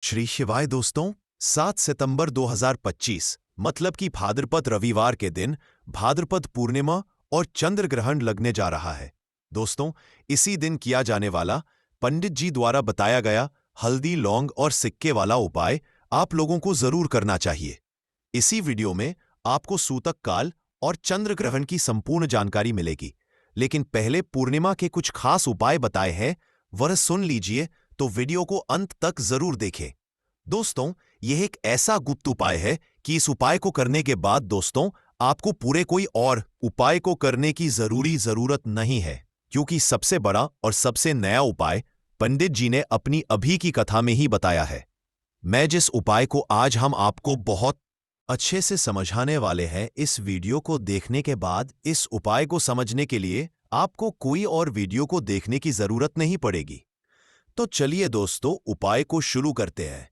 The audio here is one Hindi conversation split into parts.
श्री शिवाय दोस्तों, 7 सितंबर 2025 मतलब कि भाद्रपद रविवार के दिन भाद्रपद पूर्णिमा और चंद्र ग्रहण लगने जा रहा है। दोस्तों, इसी दिन किया जाने वाला पंडित जी द्वारा बताया गया हल्दी, लौंग और सिक्के वाला उपाय आप लोगों को जरूर करना चाहिए। इसी वीडियो में आपको सूतक काल और चंद्र ग्रहण की संपूर्ण जानकारी मिलेगी, लेकिन पहले पूर्णिमा के कुछ खास उपाय बताए हैं, वह सुन लीजिए, तो वीडियो को अंत तक जरूर देखें। दोस्तों, यह एक ऐसा गुप्त उपाय है कि इस उपाय को करने के बाद दोस्तों आपको पूरे कोई और उपाय को करने की जरूरत नहीं है, क्योंकि सबसे बड़ा और सबसे नया उपाय पंडित जी ने अपनी अभी की कथा में ही बताया है। मैं जिस उपाय को आज हम आपको बहुत अच्छे से समझाने वाले हैं, इस वीडियो को देखने के बाद इस उपाय को समझने के लिए आपको कोई और वीडियो को देखने की जरूरत नहीं पड़ेगी। तो चलिए दोस्तों, उपाय को शुरू करते हैं।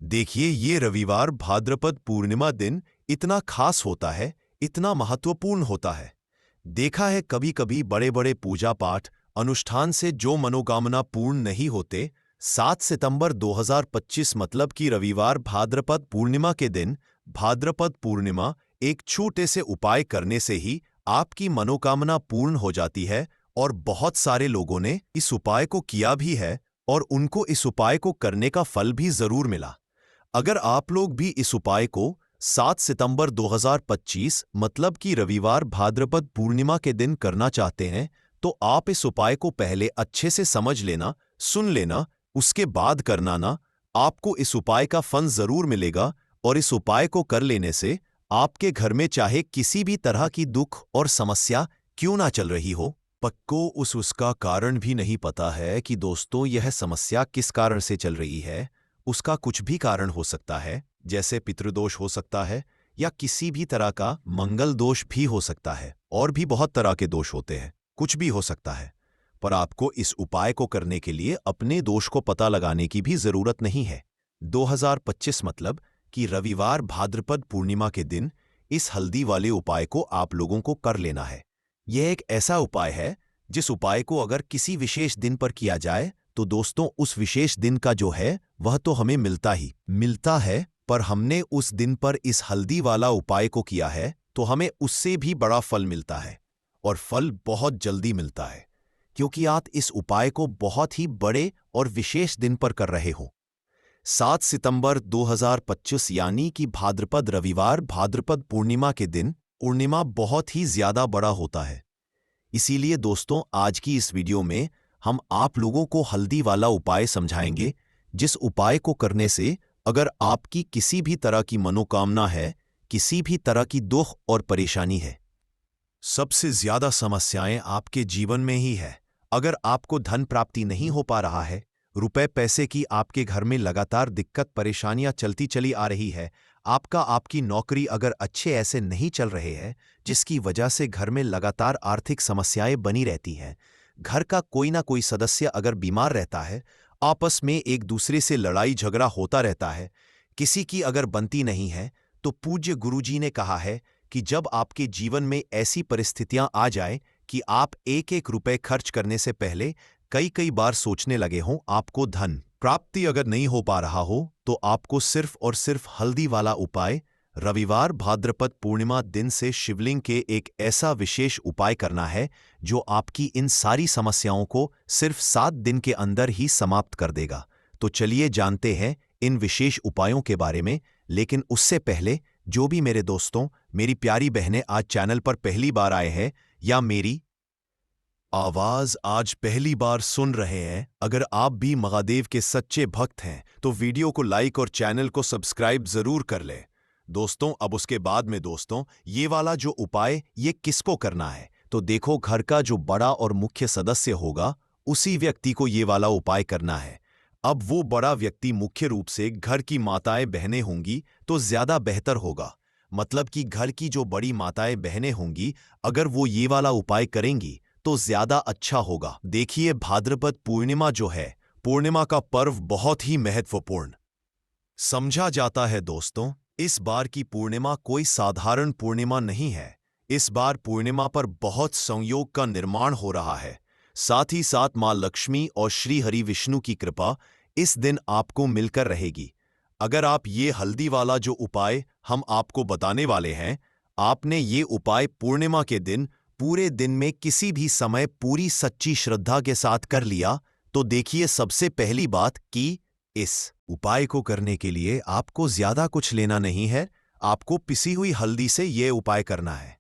देखिए, ये रविवार भाद्रपद पूर्णिमा दिन इतना खास होता है, इतना महत्वपूर्ण होता है। देखा है कभी कभी बड़े बड़े पूजा पाठ अनुष्ठान से जो मनोकामना पूर्ण नहीं होते, 7 सितंबर 2025 मतलब कि रविवार भाद्रपद पूर्णिमा के दिन भाद्रपद पूर्णिमा एक छोटे से उपाय करने से ही आपकी मनोकामना पूर्ण हो जाती है। और बहुत सारे लोगों ने इस उपाय को किया भी है और उनको इस उपाय को करने का फल भी जरूर मिला। अगर आप लोग भी इस उपाय को 7 सितंबर 2025 मतलब कि रविवार भाद्रपद पूर्णिमा के दिन करना चाहते हैं, तो आप इस उपाय को पहले अच्छे से समझ लेना, सुन लेना, उसके बाद करना ना। आपको इस उपाय का फल जरूर मिलेगा और इस उपाय को कर लेने से आपके घर में चाहे किसी भी तरह की दुख और समस्या क्यों ना चल रही हो, पक्को उसका कारण भी नहीं पता है कि दोस्तों यह समस्या किस कारण से चल रही है। उसका कुछ भी कारण हो सकता है, जैसे पितृदोष हो सकता है या किसी भी तरह का मंगल दोष भी हो सकता है, और भी बहुत तरह के दोष होते हैं, कुछ भी हो सकता है। पर आपको इस उपाय को करने के लिए अपने दोष को पता लगाने की भी जरूरत नहीं है। 2025 मतलब कि रविवार भाद्रपद पूर्णिमा के दिन इस हल्दी वाले उपाय को आप लोगों को कर लेना है। यह एक ऐसा उपाय है जिस उपाय को अगर किसी विशेष दिन पर किया जाए तो दोस्तों उस विशेष दिन का जो है वह तो हमें मिलता है, पर हमने उस दिन पर इस हल्दी वाला उपाय को किया है तो हमें उससे भी बड़ा फल मिलता है, और फल बहुत जल्दी मिलता है, क्योंकि आप इस उपाय को बहुत ही बड़े और विशेष दिन पर कर रहे हो। 7 सितंबर 2025 यानी कि भाद्रपद रविवार भाद्रपद पूर्णिमा के दिन पूर्णिमा बहुत ही ज्यादा बड़ा होता है। इसीलिए दोस्तों आज की इस वीडियो में हम आप लोगों को हल्दी वाला उपाय समझाएंगे, जिस उपाय को करने से अगर आपकी किसी भी तरह की मनोकामना है, किसी भी तरह की दुख और परेशानी है, सबसे ज्यादा समस्याएं आपके जीवन में ही है। अगर आपको धन प्राप्ति नहीं हो पा रहा है, रुपए पैसे की आपके घर में लगातार दिक्कत परेशानियां चलती चली आ रही है, आपकी नौकरी अगर अच्छे ऐसे नहीं चल रहे हैं जिसकी वजह से घर में लगातार आर्थिक समस्याएं बनी रहती हैं, घर का कोई ना कोई सदस्य अगर बीमार रहता है, आपस में एक दूसरे से लड़ाई झगड़ा होता रहता है, किसी की अगर बनती नहीं है, तो पूज्य गुरुजी ने कहा है कि जब आपके जीवन में ऐसी परिस्थितियां आ जाए कि आप एक एक रुपए खर्च करने से पहले कई बार सोचने लगे हों, आपको धन प्राप्ति अगर नहीं हो पा रहा हो, तो आपको सिर्फ और सिर्फ हल्दी वाला उपाय रविवार भाद्रपद पूर्णिमा दिन से शिवलिंग के एक ऐसा विशेष उपाय करना है जो आपकी इन सारी समस्याओं को सिर्फ 7 दिन के अंदर ही समाप्त कर देगा। तो चलिए जानते हैं इन विशेष उपायों के बारे में, लेकिन उससे पहले जो भी मेरे दोस्तों, मेरी प्यारी बहनें आज चैनल पर पहली बार आए हैं या मेरी आवाज आज पहली बार सुन रहे हैं, अगर आप भी महादेव के सच्चे भक्त हैं तो वीडियो को लाइक और चैनल को सब्सक्राइब जरूर कर लें। दोस्तों, अब उसके बाद में दोस्तों ये वाला जो उपाय ये किसको करना है, तो देखो घर का जो बड़ा और मुख्य सदस्य होगा उसी व्यक्ति को ये वाला उपाय करना है। अब वो बड़ा व्यक्ति मुख्य रूप से घर की माताएं बहनें होंगी तो ज्यादा बेहतर होगा, मतलब कि घर की जो बड़ी माताएं बहनें होंगी अगर वो ये वाला उपाय करेंगी तो ज्यादा अच्छा होगा। देखिए, भाद्रपद पूर्णिमा जो है, पूर्णिमा का पर्व बहुत ही महत्वपूर्ण समझा जाता है। दोस्तों, इस बार की पूर्णिमा कोई साधारण पूर्णिमा नहीं है। इस बार पूर्णिमा पर बहुत संयोग का निर्माण हो रहा है। साथ ही साथ मां लक्ष्मी और श्री हरि विष्णु की कृपा इस दिन आपको मिलकर रहेगी। अगर आप ये हल्दी वाला जो उपाय हम आपको बताने वाले हैं, आपने ये उपाय पूर्णिमा के दिन पूरे दिन में किसी भी समय पूरी सच्ची श्रद्धा के साथ कर लिया, तो देखिए सबसे पहली बात कि इस उपाय को करने के लिए आपको ज्यादा कुछ लेना नहीं है, आपको पिसी हुई हल्दी से ये उपाय करना है।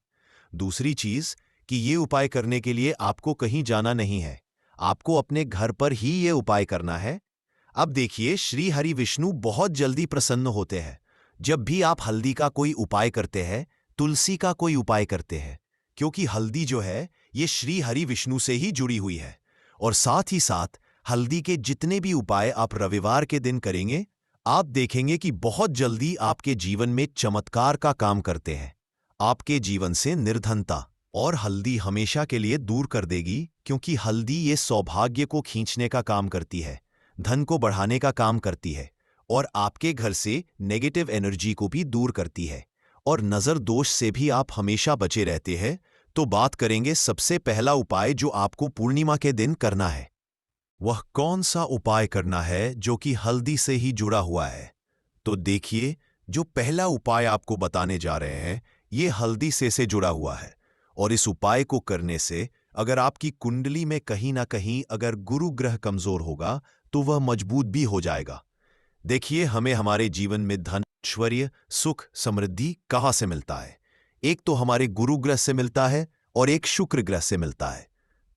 दूसरी चीज कि ये उपाय करने के लिए आपको कहीं जाना नहीं है, आपको अपने घर पर ही ये उपाय करना है। अब देखिए श्री हरि विष्णु बहुत जल्दी प्रसन्न होते हैं जब भी आप हल्दी का कोई उपाय करते हैं, तुलसी का कोई उपाय करते हैं, क्योंकि हल्दी जो है ये श्री हरि विष्णु से ही जुड़ी हुई है। और साथ ही साथ हल्दी के जितने भी उपाय आप रविवार के दिन करेंगे, आप देखेंगे कि बहुत जल्दी आपके जीवन में चमत्कार का काम करते हैं, आपके जीवन से निर्धनता और हल्दी हमेशा के लिए दूर कर देगी, क्योंकि हल्दी ये सौभाग्य को खींचने का काम करती है, धन को बढ़ाने का काम करती है और आपके घर से नेगेटिव एनर्जी को भी दूर करती है और नजर दोष से भी आप हमेशा बचे रहते हैं। तो बात करेंगे सबसे पहला उपाय जो आपको पूर्णिमा के दिन करना है। वह कौन सा उपाय करना है जो कि हल्दी से ही जुड़ा हुआ है? तो देखिए, जो पहला उपाय आपको बताने जा रहे हैं ये हल्दी से जुड़ा हुआ है और इस उपाय को करने से अगर आपकी कुंडली में कहीं ना कहीं अगर गुरु ग्रह कमजोर होगा तो वह मजबूत भी हो जाएगा। देखिए, हमें हमारे जीवन में धन, ऐश्वर्य, सुख, समृद्धि कहाँ से मिलता है? एक तो हमारे गुरु ग्रह से मिलता है और एक शुक्र ग्रह से मिलता है।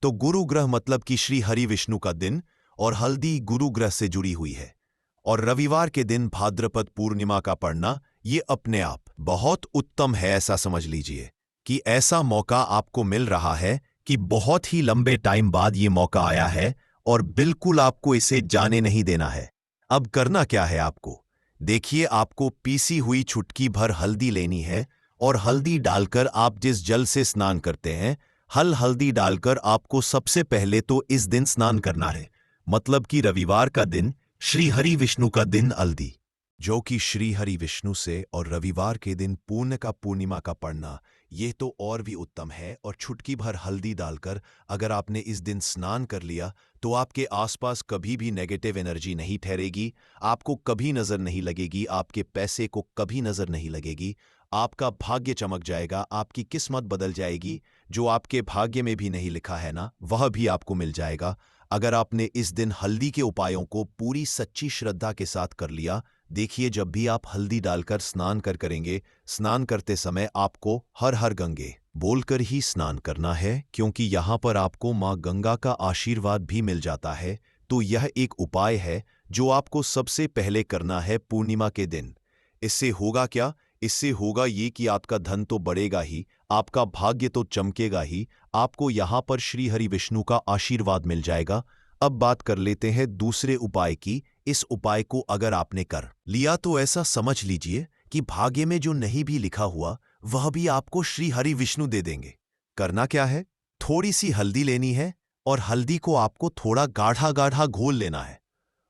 तो गुरु ग्रह मतलब कि श्री हरि विष्णु का दिन और हल्दी गुरु ग्रह से जुड़ी हुई है। और रविवार के दिन भाद्रपद पूर्णिमा का पढ़ना ये अपने आप बहुत उत्तम है। ऐसा समझ लीजिए कि ऐसा मौका आपको मिल रहा है कि बहुत ही लंबे टाइम बाद ये मौका आया है और बिल्कुल आपको इसे जाने नहीं देना है। अब करना क्या है आपको? देखिए, आपको पीसी हुई चुटकी भर हल्दी लेनी है और हल्दी डालकर आप जिस जल से स्नान करते हैं, हल्दी डालकर आपको सबसे पहले तो इस दिन स्नान करना है, मतलब कि रविवार का दिन, श्री हरि विष्णु का दिन हल्दी, जो कि श्री हरि विष्णु से और रविवार के दिन पूर्णिमा का पढ़ना ये तो और भी उत्तम है। और चुटकी भर हल्दी डालकर अगर आपने इस दिन स्नान कर लिया तो आपके आसपास कभी भी नेगेटिव एनर्जी नहीं ठहरेगी, आपको कभी नजर नहीं लगेगी, आपके पैसे को कभी नजर नहीं लगेगी, आपका भाग्य चमक जाएगा, आपकी किस्मत बदल जाएगी। जो आपके भाग्य में भी नहीं लिखा है ना, वह भी आपको मिल जाएगा अगर आपने इस दिन हल्दी के उपायों को पूरी सच्ची श्रद्धा के साथ कर लिया। देखिए, जब भी आप हल्दी डालकर स्नान करेंगे, स्नान करते समय आपको हर हर गंगे बोलकर ही स्नान करना है, क्योंकि यहाँ पर आपको माँ गंगा का आशीर्वाद भी मिल जाता है। तो यह एक उपाय है जो आपको सबसे पहले करना है पूर्णिमा के दिन। इससे होगा क्या? इससे होगा ये कि आपका धन तो बढ़ेगा ही, आपका भाग्य तो चमकेगा ही, आपको यहाँ पर श्री हरि विष्णु का आशीर्वाद मिल जाएगा। अब बात कर लेते हैं दूसरे उपाय की। इस उपाय को अगर आपने कर लिया तो ऐसा समझ लीजिए कि भाग्य में जो नहीं भी लिखा हुआ वह भी आपको श्री हरि विष्णु दे देंगे। करना क्या है? थोड़ी सी हल्दी लेनी है और हल्दी को आपको थोड़ा गाढ़ा गाढ़ा घोल लेना है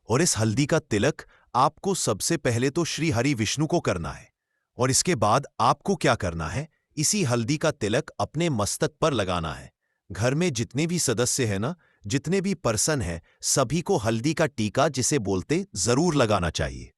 और इस हल्दी का तिलक आपको सबसे पहले तो श्री हरि विष्णु को करना है और इसके बाद आपको क्या करना है? इसी हल्दी का तिलक अपने मस्तक पर लगाना है। घर में जितने भी सदस्य हैं ना, जितने भी पर्सन हैं, सभी को हल्दी का टीका जिसे बोलते जरूर लगाना चाहिए।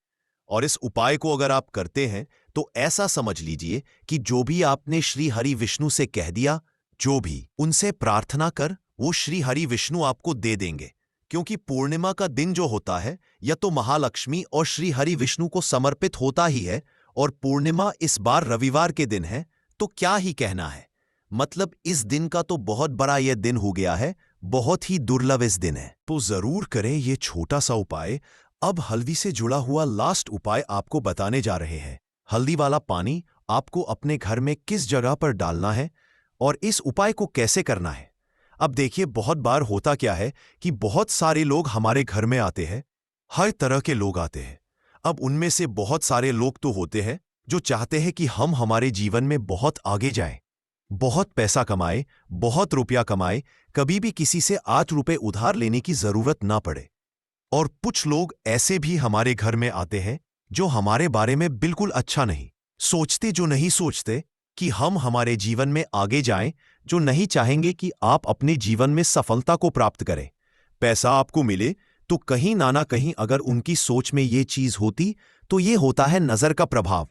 और इस उपाय को अगर आप करते हैं तो ऐसा समझ लीजिए कि जो भी आपने श्री हरि विष्णु से कह दिया, जो भी उनसे प्रार्थना कर, वो श्री हरि विष्णु आपको दे देंगे। क्योंकि पूर्णिमा का दिन जो होता है यह तो महालक्ष्मी और श्री हरि विष्णु को समर्पित होता ही है और पूर्णिमा इस बार रविवार के दिन है, तो क्या ही कहना है। मतलब इस दिन का तो बहुत बड़ा यह दिन हो गया है, बहुत ही दुर्लभ इस दिन है। तो जरूर करें ये छोटा सा उपाय। अब हल्दी से जुड़ा हुआ लास्ट उपाय आपको बताने जा रहे हैं। हल्दी वाला पानी आपको अपने घर में किस जगह पर डालना है और इस उपाय को कैसे करना है। अब देखिए, बहुत बार होता क्या है कि बहुत सारे लोग हमारे घर में आते हैं, हर तरह के लोग आते हैं। अब उनमें से बहुत सारे लोग तो होते हैं जो चाहते हैं कि हम हमारे जीवन में बहुत आगे जाएं, बहुत पैसा कमाए, बहुत रुपया कमाए, कभी भी किसी से 8 रुपए उधार लेने की जरूरत ना पड़े। और कुछ लोग ऐसे भी हमारे घर में आते हैं जो हमारे बारे में बिल्कुल अच्छा नहीं सोचते, जो नहीं सोचते कि हम हमारे जीवन में आगे जाएं, जो नहीं चाहेंगे कि आप अपने जीवन में सफलता को प्राप्त करें, पैसा आपको मिले। तो कहीं ना कहीं अगर उनकी सोच में ये चीज होती तो ये होता है नजर का प्रभाव।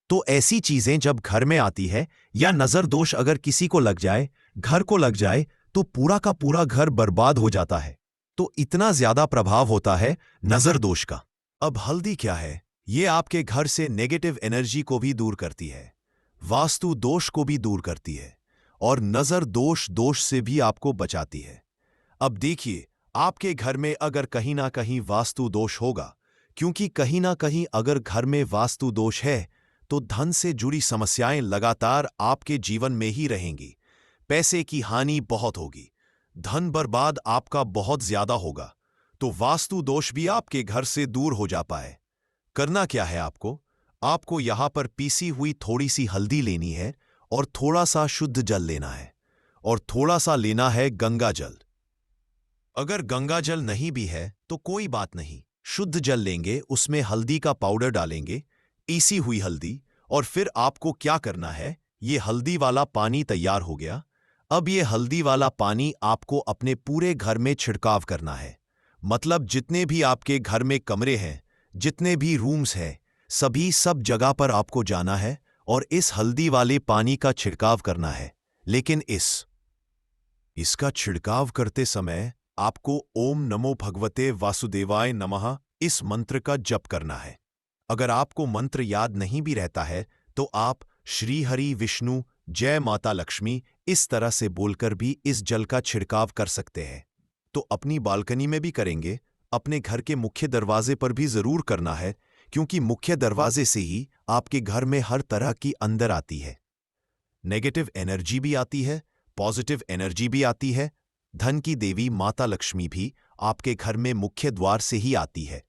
तो ऐसी चीजें जब घर में आती है या नजर दोष अगर किसी को लग जाए, घर को लग जाए, तो पूरा का पूरा घर बर्बाद हो जाता है। तो इतना ज्यादा प्रभाव होता है नजर दोष का। अब हल्दी क्या है? ये आपके घर से नेगेटिव एनर्जी को भी दूर करती है, वास्तु दोष को भी दूर करती है और नजर दोष से भी आपको बचाती है। अब देखिए, आपके घर में अगर कहीं ना कहीं वास्तु दोष होगा, क्योंकि कहीं ना कहीं अगर घर में वास्तु दोष है तो धन से जुड़ी समस्याएं लगातार आपके जीवन में ही रहेंगी। पैसे की हानि बहुत होगी, धन बर्बाद आपका बहुत ज्यादा होगा। तो वास्तु दोष भी आपके घर से दूर हो जा पाए, करना क्या है आपको? आपको यहां पर पीसी हुई थोड़ी सी हल्दी लेनी है और थोड़ा सा शुद्ध जल लेना है और थोड़ा सा लेना है गंगा जल। अगर गंगा जल नहीं भी है तो कोई बात नहीं, शुद्ध जल लेंगे, उसमें हल्दी का पाउडर डालेंगे, पीसी हुई हल्दी। और फिर आपको क्या करना है, ये हल्दी वाला पानी तैयार हो गया। अब ये हल्दी वाला पानी आपको अपने पूरे घर में छिड़काव करना है। मतलब जितने भी आपके घर में कमरे हैं, जितने भी रूम्स हैं, सब जगह पर आपको जाना है और इस हल्दी वाले पानी का छिड़काव करना है। लेकिन इसका छिड़काव करते समय आपको ओम नमो भगवते वासुदेवाय नमः इस मंत्र का जप करना है। अगर आपको मंत्र याद नहीं भी रहता है तो आप श्री हरि विष्णु जय माता लक्ष्मी इस तरह से बोलकर भी इस जल का छिड़काव कर सकते हैं। तो अपनी बालकनी में भी करेंगे, अपने घर के मुख्य दरवाजे पर भी जरूर करना है, क्योंकि मुख्य दरवाजे से ही आपके घर में हर तरह की अंदर आती है, नेगेटिव एनर्जी भी आती है, पॉजिटिव एनर्जी भी आती है। धन की देवी माता लक्ष्मी भी आपके घर में मुख्य द्वार से ही आती है।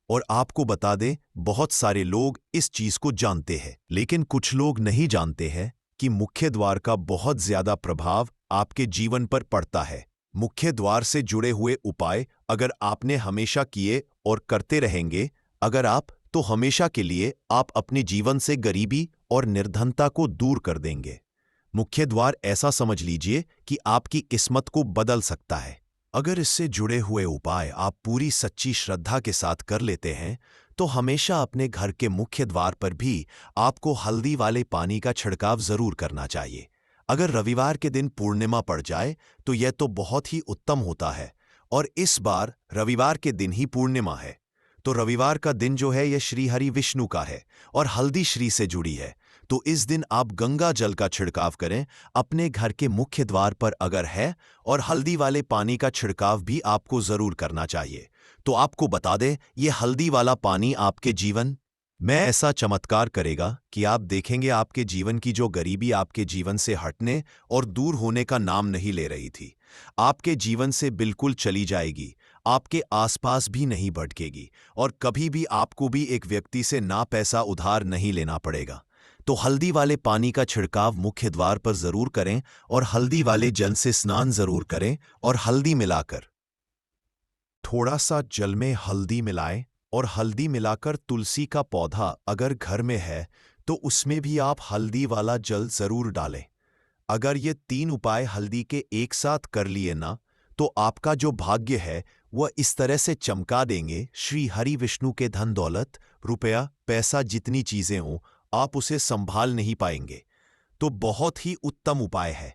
और आपको बता दें, बहुत सारे लोग इस चीज को जानते हैं, लेकिन कुछ लोग नहीं जानते हैं कि मुख्य द्वार का बहुत ज्यादा प्रभाव आपके जीवन पर पड़ता है। मुख्य द्वार से जुड़े हुए उपाय अगर आपने हमेशा किए और करते रहेंगे, अगर आप, तो हमेशा के लिए आप अपने जीवन से गरीबी और निर्धनता को दूर कर देंगे। मुख्य द्वार ऐसा समझ लीजिए कि आपकी किस्मत को बदल सकता है। अगर इससे जुड़े हुए उपाय आप पूरी सच्ची श्रद्धा के साथ कर लेते हैं तो हमेशा अपने घर के मुख्य द्वार पर भी आपको हल्दी वाले पानी का छिड़काव जरूर करना चाहिए। अगर रविवार के दिन पूर्णिमा पड़ जाए तो यह तो बहुत ही उत्तम होता है, और इस बार रविवार के दिन ही पूर्णिमा है। तो रविवार का दिन जो है यह श्री हरि विष्णु का है और हल्दी श्री से जुड़ी है। तो इस दिन आप गंगा जल का छिड़काव करें अपने घर के मुख्य द्वार पर अगर है, और हल्दी वाले पानी का छिड़काव भी आपको जरूर करना चाहिए। तो आपको बता दें, ये हल्दी वाला पानी आपके जीवन में ऐसा चमत्कार करेगा कि आप देखेंगे आपके जीवन की जो गरीबी आपके जीवन से हटने और दूर होने का नाम नहीं ले रही थी, आपके जीवन से बिल्कुल चली जाएगी, आपके आसपास भी नहीं भटकेगी और कभी भी आपको भी एक व्यक्ति से ना पैसा उधार नहीं लेना पड़ेगा। तो हल्दी वाले पानी का छिड़काव मुख्य द्वार पर जरूर करें और हल्दी वाले जल से स्नान जरूर करें और हल्दी मिलाकर, थोड़ा सा जल में हल्दी मिलाएं और हल्दी मिलाकर तुलसी का पौधा अगर घर में है तो उसमें भी आप हल्दी वाला जल जरूर डालें। अगर ये 3 उपाय हल्दी के एक साथ कर लिए ना, तो आपका जो भाग्य है वह इस तरह से चमका देंगे, श्री हरि विष्णु के धन दौलत रुपया पैसा जितनी चीजें हों आप उसे संभाल नहीं पाएंगे। तो बहुत ही उत्तम उपाय है।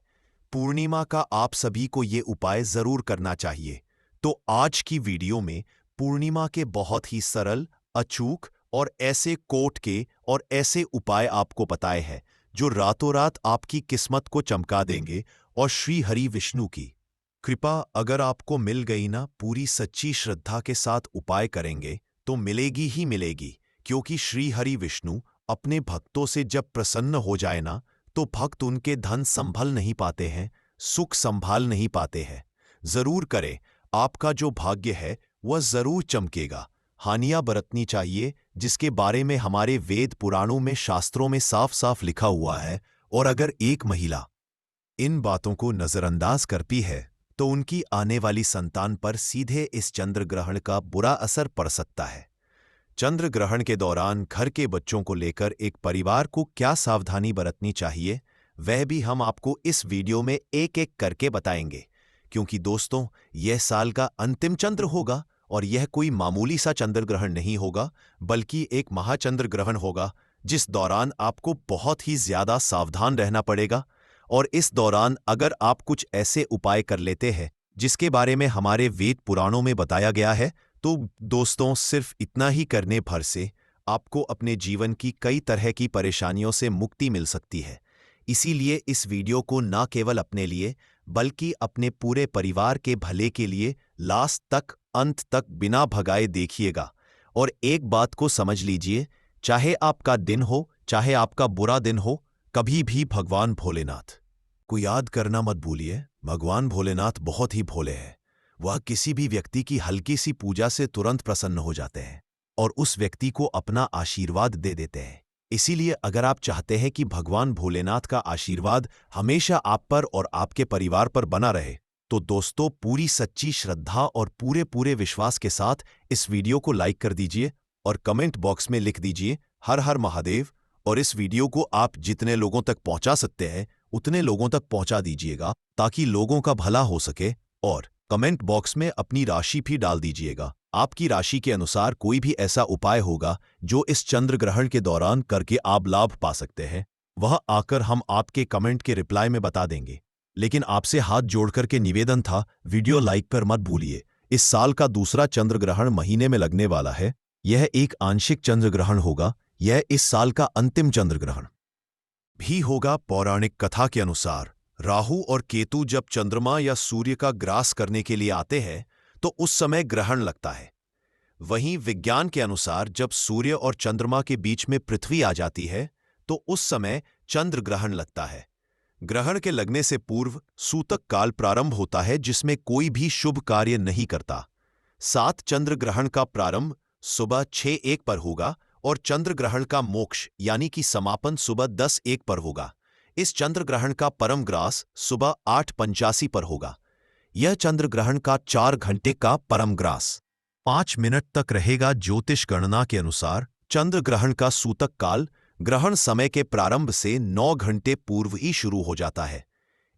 पूर्णिमा का आप सभी को ये उपाय जरूर करना चाहिए। तो आज की वीडियो में पूर्णिमा के बहुत ही सरल, अचूक और ऐसे कोट के और ऐसे उपाय आपको बताए हैं जो रातों रात आपकी किस्मत को चमका देंगे। और श्री हरि विष्णु की कृपा अगर आपको मिल गई ना, पूरी सच्ची श्रद्धा के साथ उपाय करेंगे तो मिलेगी ही मिलेगी, क्योंकि श्री हरि विष्णु अपने भक्तों से जब प्रसन्न हो जाए ना, तो भक्त उनके धन संभल नहीं पाते हैं, सुख संभाल नहीं पाते हैं। जरूर करें, आपका जो भाग्य है वह जरूर चमकेगा। हानियां बरतनी चाहिए, जिसके बारे में हमारे वेद पुराणों में शास्त्रों में साफ साफ लिखा हुआ है। और अगर एक महिला इन बातों को नजरअंदाज करती है तो उनकी आने वाली संतान पर सीधे इस चंद्र ग्रहण का बुरा असर पड़ सकता है। चंद्र ग्रहण के दौरान घर के बच्चों को लेकर एक परिवार को क्या सावधानी बरतनी चाहिए, वह भी हम आपको इस वीडियो में एक एक करके बताएंगे। क्योंकि दोस्तों, यह साल का अंतिम चंद्र होगा और यह कोई मामूली सा चंद्र ग्रहण नहीं होगा, बल्कि एक महाचंद्र ग्रहण होगा, जिस दौरान आपको बहुत ही ज्यादा सावधान रहना पड़ेगा। और इस दौरान अगर आप कुछ ऐसे उपाय कर लेते हैं जिसके बारे में हमारे वेद पुराणों में बताया गया है, तो दोस्तों सिर्फ इतना ही करने भर से आपको अपने जीवन की कई तरह की परेशानियों से मुक्ति मिल सकती है। इसीलिए इस वीडियो को न केवल अपने लिए बल्कि अपने पूरे परिवार के भले के लिए लास्ट तक, अंत तक बिना भगाए देखिएगा। और एक बात को समझ लीजिए, चाहे आपका दिन हो चाहे आपका बुरा दिन हो, कभी भी भगवान भोलेनाथ को याद करना मत भूलिए। भगवान भोलेनाथ बहुत ही भोले हैं। वह किसी भी व्यक्ति की हल्की सी पूजा से तुरंत प्रसन्न हो जाते हैं और उस व्यक्ति को अपना आशीर्वाद दे देते हैं। इसीलिए अगर आप चाहते हैं कि भगवान भोलेनाथ का आशीर्वाद हमेशा आप पर और आपके परिवार पर बना रहे, तो दोस्तों पूरी सच्ची श्रद्धा और पूरे पूरे विश्वास के साथ इस वीडियो को लाइक कर दीजिए और कमेंट बॉक्स में लिख दीजिए हर हर महादेव। और इस वीडियो को आप जितने लोगों तक पहुंचा सकते हैं उतने लोगों तक पहुंचा दीजिएगा, ताकि लोगों का भला हो सके। और कमेंट बॉक्स में अपनी राशि भी डाल दीजिएगा। आपकी राशि के अनुसार कोई भी ऐसा उपाय होगा जो इस चंद्र ग्रहण के दौरान करके आप लाभ पा सकते हैं, वह आकर हम आपके कमेंट के रिप्लाई में बता देंगे। लेकिन आपसे हाथ जोड़कर के निवेदन था, वीडियो लाइक कर मत भूलिए। इस साल का दूसरा चंद्र ग्रहण महीने में लगने वाला है। यह एक आंशिक चंद्र ग्रहण होगा। यह इस साल का अंतिम चंद्र ग्रहण भी होगा। पौराणिक कथा के अनुसार राहु और केतु जब चंद्रमा या सूर्य का ग्रास करने के लिए आते हैं तो उस समय ग्रहण लगता है। वहीं विज्ञान के अनुसार जब सूर्य और चंद्रमा के बीच में पृथ्वी आ जाती है तो उस समय चंद्र ग्रहण लगता है। ग्रहण के लगने से पूर्व सूतक काल प्रारंभ होता है, जिसमें कोई भी शुभ कार्य नहीं करता। 7 चंद्र ग्रहण का प्रारंभ सुबह 6:01 पर होगा और चंद्र ग्रहण का मोक्ष यानी कि समापन सुबह 10:01 पर होगा। इस चंद्र ग्रहण का परम ग्रास सुबह 8:85 पर होगा। यह चंद्र ग्रहण का 4 घंटे का परम ग्रास 5 मिनट तक रहेगा। ज्योतिष गणना के अनुसार चंद्र ग्रहण का सूतक काल ग्रहण समय के प्रारंभ से 9 घंटे पूर्व ही शुरू हो जाता है।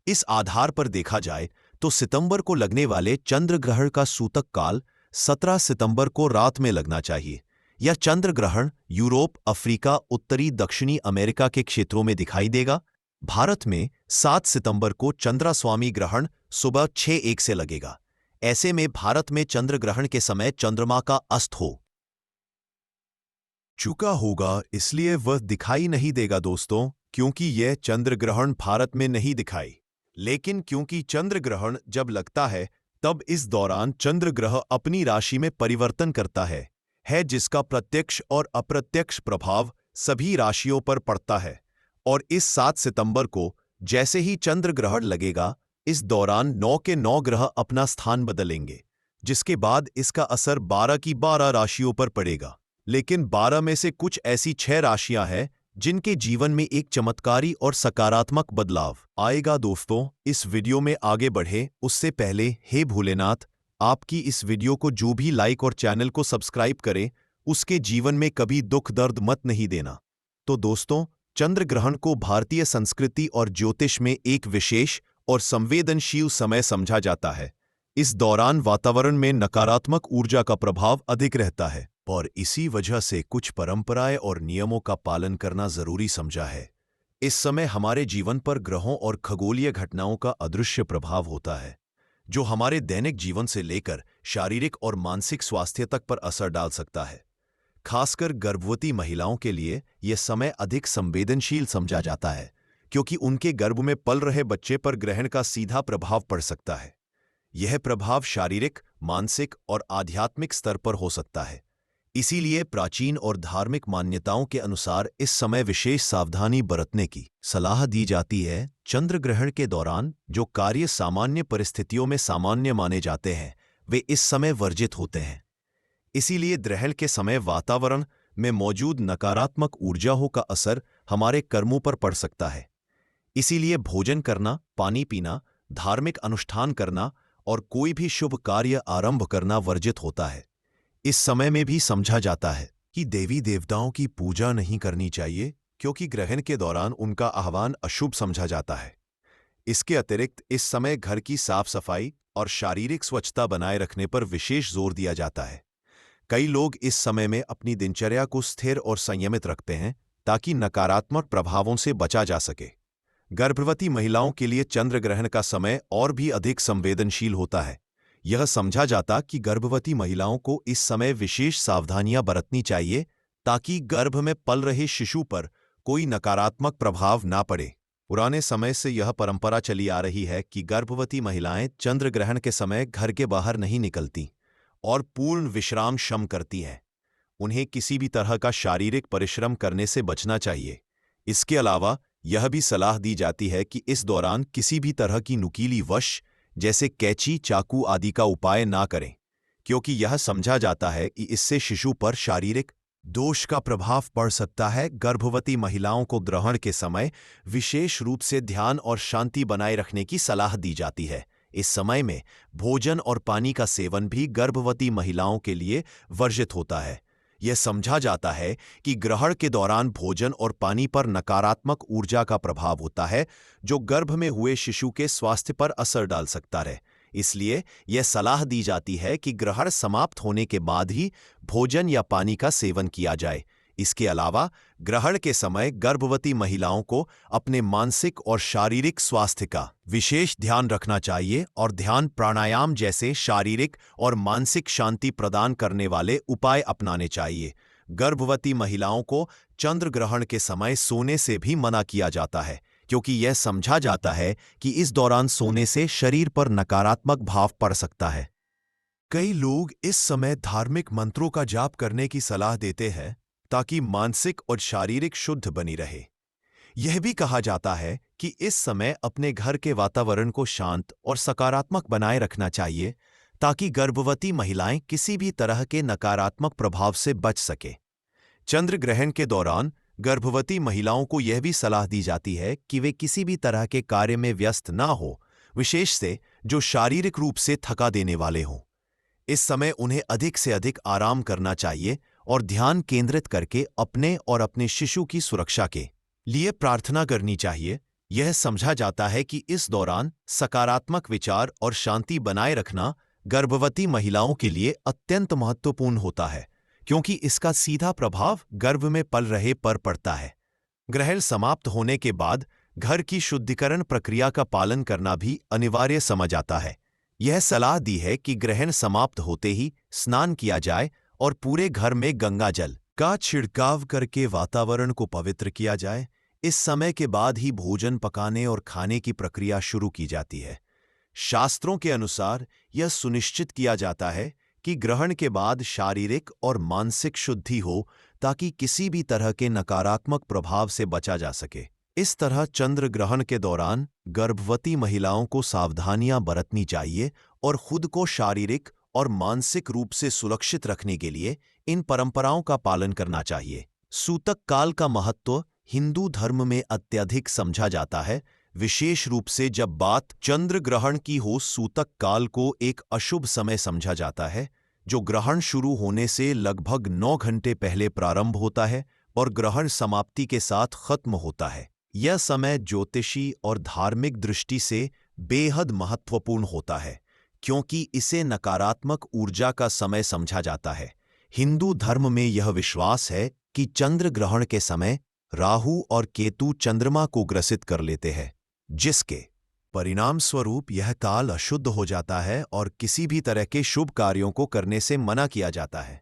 इस आधार पर देखा जाए तो सितंबर को लगने वाले चंद्र ग्रहण का सूतक काल 17 सितंबर को रात में लगना चाहिए। यह चंद्र ग्रहण यूरोप, अफ्रीका, उत्तरी दक्षिणी अमेरिका के क्षेत्रों में दिखाई देगा। भारत में 7 सितंबर को चंद्रास्वामी ग्रहण सुबह 6:01 से लगेगा। ऐसे में भारत में चंद्र ग्रहण के समय चंद्रमा का अस्त हो चुका होगा, इसलिए वह दिखाई नहीं देगा दोस्तों, क्योंकि यह चंद्र ग्रहण भारत में नहीं दिखाई। लेकिन क्योंकि चंद्र ग्रहण जब लगता है तब इस दौरान चंद्र ग्रह अपनी राशि में परिवर्तन करता है, जिसका प्रत्यक्ष और अप्रत्यक्ष प्रभाव सभी राशियों पर पड़ता है। और इस 7 सितंबर को जैसे ही चंद्र ग्रहण लगेगा, इस दौरान 9 के 9 ग्रह अपना स्थान बदलेंगे, जिसके बाद इसका असर 12 की 12 राशियों पर पड़ेगा। लेकिन 12 में से कुछ ऐसी 6 राशियां हैं जिनके जीवन में एक चमत्कारी और सकारात्मक बदलाव आएगा। दोस्तों इस वीडियो में आगे बढ़े उससे पहले हे भोलेनाथ, आपकी इस वीडियो को जो भी लाइक और चैनल को सब्सक्राइब करे उसके जीवन में कभी दुख दर्द मत नहीं देना। तो दोस्तों चंद्र ग्रहण को भारतीय संस्कृति और ज्योतिष में एक विशेष और संवेदनशील समय समझा जाता है। इस दौरान वातावरण में नकारात्मक ऊर्जा का प्रभाव अधिक रहता है और इसी वजह से कुछ परंपराएं और नियमों का पालन करना जरूरी समझा है। इस समय हमारे जीवन पर ग्रहों और खगोलीय घटनाओं का अदृश्य प्रभाव होता है, जो हमारे दैनिक जीवन से लेकर शारीरिक और मानसिक स्वास्थ्य तक पर असर डाल सकता है। खासकर गर्भवती महिलाओं के लिए यह समय अधिक संवेदनशील समझा जाता है, क्योंकि उनके गर्भ में पल रहे बच्चे पर ग्रहण का सीधा प्रभाव पड़ सकता है। यह प्रभाव शारीरिक, मानसिक और आध्यात्मिक स्तर पर हो सकता है। इसीलिए प्राचीन और धार्मिक मान्यताओं के अनुसार इस समय विशेष सावधानी बरतने की सलाह दी जाती है। चंद्र ग्रहण के दौरान जो कार्य सामान्य परिस्थितियों में सामान्य माने जाते हैं, वे इस समय वर्जित होते हैं। इसीलिए ग्रहण के समय वातावरण में मौजूद नकारात्मक ऊर्जाओं का असर हमारे कर्मों पर पड़ सकता है। इसीलिए भोजन करना, पानी पीना, धार्मिक अनुष्ठान करना और कोई भी शुभ कार्य आरंभ करना वर्जित होता है। इस समय में भी समझा जाता है कि देवी देवताओं की पूजा नहीं करनी चाहिए, क्योंकि ग्रहण के दौरान उनका आह्वान अशुभ समझा जाता है। इसके अतिरिक्त इस समय घर की साफ सफाई और शारीरिक स्वच्छता बनाए रखने पर विशेष जोर दिया जाता है। कई लोग इस समय में अपनी दिनचर्या को स्थिर और संयमित रखते हैं ताकि नकारात्मक प्रभावों से बचा जा सके। गर्भवती महिलाओं के लिए चंद्र ग्रहण का समय और भी अधिक संवेदनशील होता है। यह समझा जाता कि गर्भवती महिलाओं को इस समय विशेष सावधानियां बरतनी चाहिए ताकि गर्भ में पल रहे शिशु पर कोई नकारात्मक प्रभाव ना पड़े। पुराने समय से यह परंपरा चली आ रही है कि गर्भवती महिलाएं चंद्र ग्रहण के समय घर के बाहर नहीं निकलती और पूर्ण विश्राम शम करती हैं। उन्हें किसी भी तरह का शारीरिक परिश्रम करने से बचना चाहिए। इसके अलावा यह भी सलाह दी जाती है कि इस दौरान किसी भी तरह की नुकीली वश जैसे कैंची, चाकू आदि का उपाय ना करें, क्योंकि यह समझा जाता है कि इससे शिशु पर शारीरिक दोष का प्रभाव पड़ सकता है। गर्भवती महिलाओं को ग्रहण के समय विशेष रूप से ध्यान और शांति बनाए रखने की सलाह दी जाती है। इस समय में भोजन और पानी का सेवन भी गर्भवती महिलाओं के लिए वर्जित होता है। यह समझा जाता है कि ग्रहण के दौरान भोजन और पानी पर नकारात्मक ऊर्जा का प्रभाव होता है, जो गर्भ में हुए शिशु के स्वास्थ्य पर असर डाल सकता है। इसलिए यह सलाह दी जाती है कि ग्रहण समाप्त होने के बाद ही भोजन या पानी का सेवन किया जाए। इसके अलावा ग्रहण के समय गर्भवती महिलाओं को अपने मानसिक और शारीरिक स्वास्थ्य का विशेष ध्यान रखना चाहिए और ध्यान, प्राणायाम जैसे शारीरिक और मानसिक शांति प्रदान करने वाले उपाय अपनाने चाहिए। गर्भवती महिलाओं को चंद्र ग्रहण के समय सोने से भी मना किया जाता है, क्योंकि यह समझा जाता है कि इस दौरान सोने से शरीर पर नकारात्मक भाव पड़ सकता है। कई लोग इस समय धार्मिक मंत्रों का जाप करने की सलाह देते हैं ताकि मानसिक और शारीरिक शुद्ध बनी रहे। यह भी कहा जाता है कि इस समय अपने घर के वातावरण को शांत और सकारात्मक बनाए रखना चाहिए ताकि गर्भवती महिलाएं किसी भी तरह के नकारात्मक प्रभाव से बच सके। चंद्र ग्रहण के दौरान गर्भवती महिलाओं को यह भी सलाह दी जाती है कि वे किसी भी तरह के कार्य में व्यस्त ना हो, विशेष से जो शारीरिक रूप से थका देने वाले हों। इस समय उन्हें अधिक से अधिक आराम करना चाहिए और ध्यान केंद्रित करके अपने और अपने शिशु की सुरक्षा के लिए प्रार्थना करनी चाहिए। यह समझा जाता है कि इस दौरान सकारात्मक विचार और शांति बनाए रखना गर्भवती महिलाओं के लिए अत्यंत महत्वपूर्ण होता है, क्योंकि इसका सीधा प्रभाव गर्भ में पल रहे पर पड़ता है। ग्रहण समाप्त होने के बाद घर की शुद्धिकरण प्रक्रिया का पालन करना भी अनिवार्य समझ आता है। यह सलाह दी है कि ग्रहण समाप्त होते ही स्नान किया जाए और पूरे घर में गंगा जल का छिड़काव करके वातावरण को पवित्र किया जाए। इस समय के बाद ही भोजन पकाने और खाने की प्रक्रिया शुरू की जाती है। शास्त्रों के अनुसार यह सुनिश्चित किया जाता है कि ग्रहण के बाद शारीरिक और मानसिक शुद्धि हो ताकि किसी भी तरह के नकारात्मक प्रभाव से बचा जा सके। इस तरह चंद्र ग्रहण के दौरान गर्भवती महिलाओं को सावधानियां बरतनी चाहिए और खुद को शारीरिक और मानसिक रूप से सुरक्षित रखने के लिए इन परंपराओं का पालन करना चाहिए। सूतक काल का महत्व हिंदू धर्म में अत्यधिक समझा जाता है, विशेष रूप से जब बात चंद्र ग्रहण की हो। सूतक काल को एक अशुभ समय समझा जाता है, जो ग्रहण शुरू होने से लगभग 9 घंटे पहले प्रारंभ होता है और ग्रहण समाप्ति के साथ खत्म होता है। यह समय ज्योतिषी और धार्मिक दृष्टि से बेहद महत्वपूर्ण होता है, क्योंकि इसे नकारात्मक ऊर्जा का समय समझा जाता है। हिंदू धर्म में यह विश्वास है कि चंद्र ग्रहण के समय राहु और केतु चंद्रमा को ग्रसित कर लेते हैं, जिसके परिणाम स्वरूप यह काल अशुद्ध हो जाता है और किसी भी तरह के शुभ कार्यों को करने से मना किया जाता है।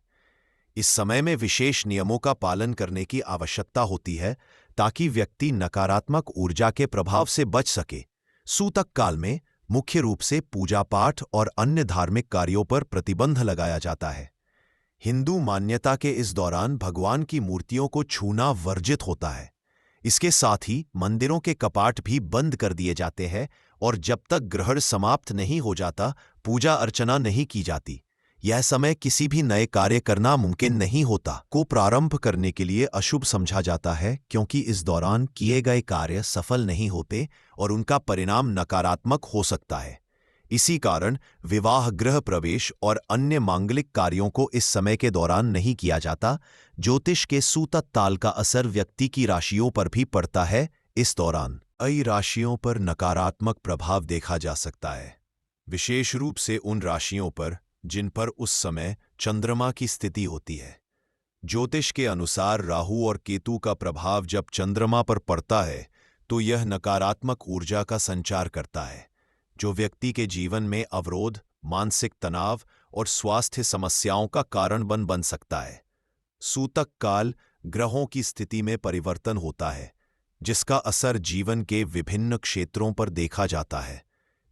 इस समय में विशेष नियमों का पालन करने की आवश्यकता होती है ताकि व्यक्ति नकारात्मक ऊर्जा के प्रभाव से बच सके। सूतक काल में मुख्य रूप से पूजा पाठ और अन्य धार्मिक कार्यों पर प्रतिबंध लगाया जाता है। हिंदू मान्यता के इस दौरान भगवान की मूर्तियों को छूना वर्जित होता है। इसके साथ ही मंदिरों के कपाट भी बंद कर दिए जाते हैं और जब तक ग्रहण समाप्त नहीं हो जाता पूजा अर्चना नहीं की जाती। यह समय किसी भी नए कार्य करना मुमकिन नहीं होता को प्रारंभ करने के लिए अशुभ समझा जाता है, क्योंकि इस दौरान किए गए कार्य सफल नहीं होते और उनका परिणाम नकारात्मक हो सकता है। इसी कारण विवाह, गृह प्रवेश और अन्य मांगलिक कार्यों को इस समय के दौरान नहीं किया जाता। ज्योतिष के सूतक ताल का असर व्यक्ति की राशियों पर भी पड़ता है। इस दौरान कई राशियों पर नकारात्मक प्रभाव देखा जा सकता है। विशेष रूप से उन राशियों पर जिन पर उस समय चंद्रमा की स्थिति होती है। ज्योतिष के अनुसार राहु और केतु का प्रभाव जब चंद्रमा पर पड़ता है तो यह नकारात्मक ऊर्जा का संचार करता है, जो व्यक्ति के जीवन में अवरोध, मानसिक तनाव और स्वास्थ्य समस्याओं का कारण बन सकता है। सूतक काल ग्रहों की स्थिति में परिवर्तन होता है, जिसका असर जीवन के विभिन्न क्षेत्रों पर देखा जाता है,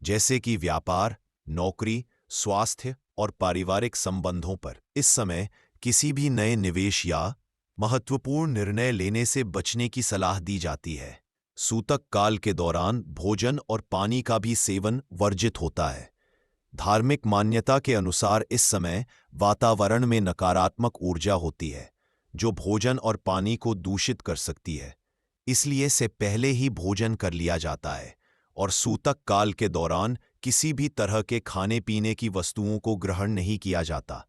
जैसे कि व्यापार, नौकरी, स्वास्थ्य और पारिवारिक संबंधों पर। इस समय किसी भी नए निवेश या महत्वपूर्ण निर्णय लेने से बचने की सलाह दी जाती है। सूतक काल के दौरान भोजन और पानी का भी सेवन वर्जित होता है। धार्मिक मान्यता के अनुसार इस समय वातावरण में नकारात्मक ऊर्जा होती है, जो भोजन और पानी को दूषित कर सकती है। इसलिए से पहले ही भोजन कर लिया जाता है और सूतक काल के दौरान किसी भी तरह के खाने पीने की वस्तुओं को ग्रहण नहीं किया जाता।